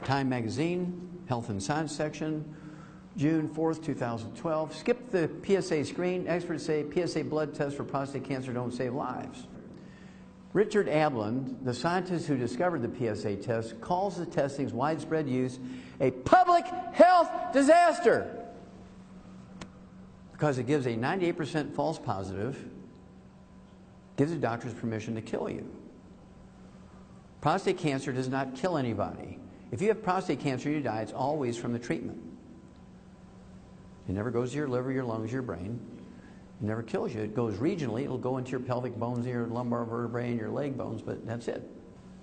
Time Magazine, Health and Science section, June 4th, 2012. Skip the PSA screen. Experts say PSA blood tests for prostate cancer don't save lives. Richard Ablin, the scientist who discovered the PSA test, calls the testing's widespread use a public health disaster because it gives a 98% false positive, gives the doctors permission to kill you. Prostate cancer does not kill anybody. If you have prostate cancer and you die, it's always from the treatment. It never goes to your liver, your lungs, your brain. It never kills you. It goes regionally. It'll go into your pelvic bones, your lumbar vertebrae, and your leg bones, but that's it.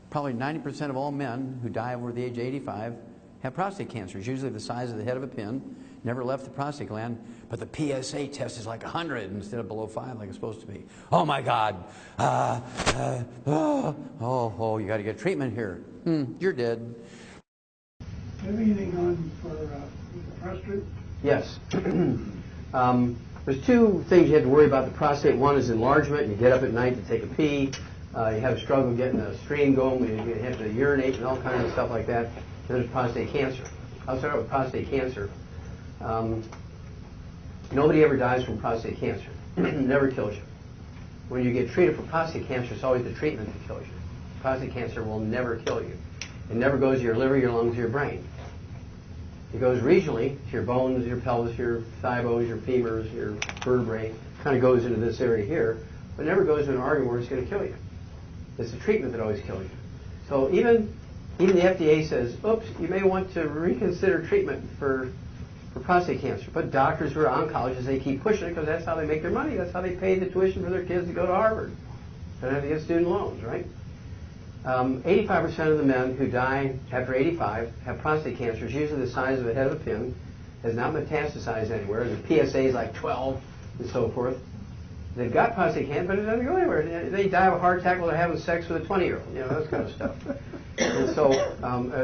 Probably 90% of all men who die over the age of 85 have prostate cancer. It's usually the size of the head of a pin, never left the prostate gland, but the PSA test is like 100 instead of below 5 like it's supposed to be. Oh my God. You got to get treatment here. You're dead. Anything on for prostate? Yes. There's two things you have to worry about the prostate. One is enlargement. You get up at night to take a pee. You have a struggle getting a stream going. You have to urinate and all kinds of stuff like that. And there's prostate cancer. I'll start out with prostate cancer. Nobody ever dies from prostate cancer. Never kills you. When you get treated for prostate cancer, it's always the treatment that kills you. Prostate cancer will never kill you. It never goes to your liver, your lungs, your brain. It goes regionally to your bones, your pelvis, your thigh bones, your femurs, your vertebrae. Kind of goes into this area here, but never goes to an organ where it's going to kill you. It's the treatment that always kills you. So even the FDA says, oops, you may want to reconsider treatment for prostate cancer. But doctors who are oncologists, they keep pushing it because that's how they make their money. That's how they pay the tuition for their kids to go to Harvard. They don't have to get student loans, right? 85% of the men who die after 85 have prostate cancer. It's usually the size of the head of a pin. Has not metastasized anywhere. The PSA is like 12 and so forth. They've got prostate cancer, but it doesn't go anywhere. They die of a heart attack while they're having sex with a 20-year-old. You know, that kind of stuff. And so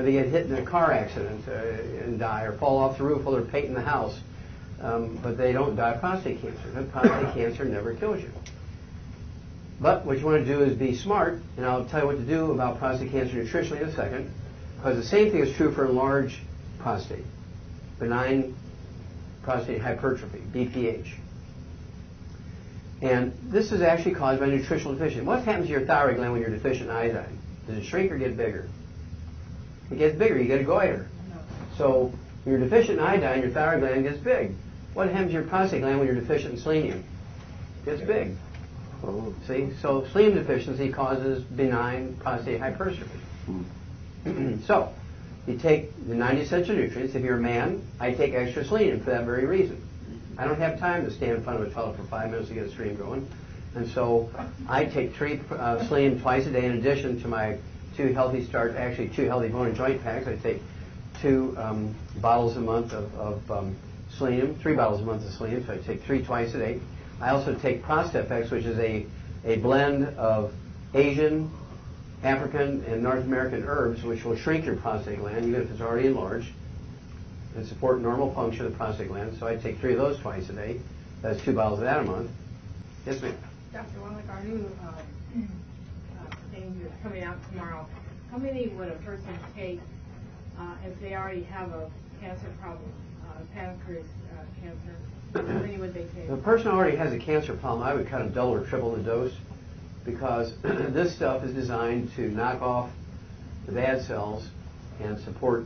they get hit in a car accident and die, or fall off the roof while they're painting the house. But they don't die of prostate cancer. But prostate cancer never kills you. But what you want to do is be smart, and I'll tell you what to do about prostate cancer nutritionally in a second, because the same thing is true for enlarged prostate, benign prostate hypertrophy, BPH. And this is actually caused by nutritional deficiency. What happens to your thyroid gland when you're deficient in iodine? Does it shrink or get bigger? It gets bigger. You get a goiter. So when you're deficient in iodine, your thyroid gland gets big. What happens to your prostate gland when you're deficient in selenium? It gets big. See, so selenium deficiency causes benign prostate hypertrophy. So, you take the 90 essential nutrients. If you're a man, I take extra selenium for that very reason. I don't have time to stand in front of a toilet for 5 minutes to get a stream going. And so, I take 3 selenium twice a day in addition to my 2 healthy start, actually 2 healthy bone and joint packs. I take 2 bottles a month of selenium, 3 bottles a month of selenium, so I take 3 twice a day. I also take Prostate, which is a blend of Asian, African, and North American herbs, which will shrink your prostate gland, even if it's already enlarged, and support normal function of the prostate gland. So I take 3 of those twice a day. That's 2 bottles of that a month. Yes, ma'am. Dr. Wallach, our new thing that's coming out tomorrow, how many would a person take if they already have a cancer problem, pancreas cancer? How many would they take? If a person already has a cancer problem, I would kind of double or triple the dose, because this stuff is designed to knock off the bad cells and support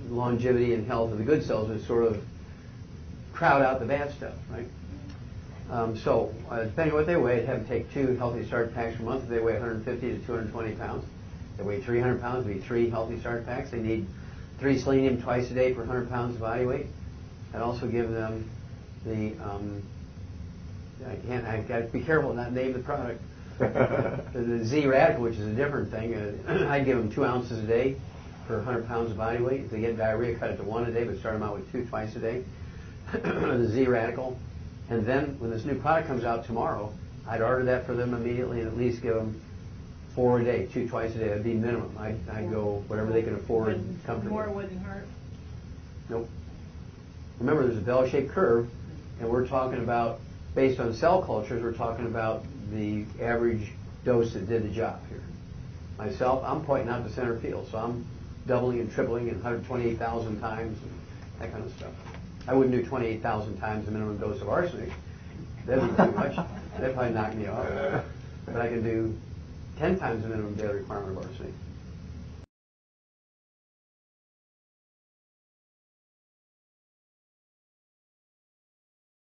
longevity and health of the good cells, which sort of crowd out the bad stuff, right? Depending on what they weigh, I'd have them take 2 Healthy Start packs per month. If they weigh 150 to 220 pounds. If they weigh 300 pounds, it'd be 3 Healthy Start packs. They need 3 selenium twice a day per 100 pounds of body weight. I'd also give them the, I've got to be careful not to name the product. The Z radical, which is a different thing. I'd give them 2 ounces a day for 100 pounds of body weight. If they get diarrhea, cut it to 1 a day, but start them out with 2 twice a day. The Z radical. And then when this new product comes out tomorrow, I'd order that for them immediately and at least give them 4 a day, 2 twice a day. That'd be minimum. I'd go whatever they can afford comfortably. More wouldn't hurt? Nope. Remember, there's a bell-shaped curve, and we're talking about, based on cell cultures, we're talking about the average dose that did the job here. Myself, I'm pointing out the center field, so I'm doubling and tripling and 128,000 times and that kind of stuff. I wouldn't do 28,000 times the minimum dose of arsenic. That'd be too much. That'd probably knock me off. But I can do 10 times the minimum daily requirement of arsenic.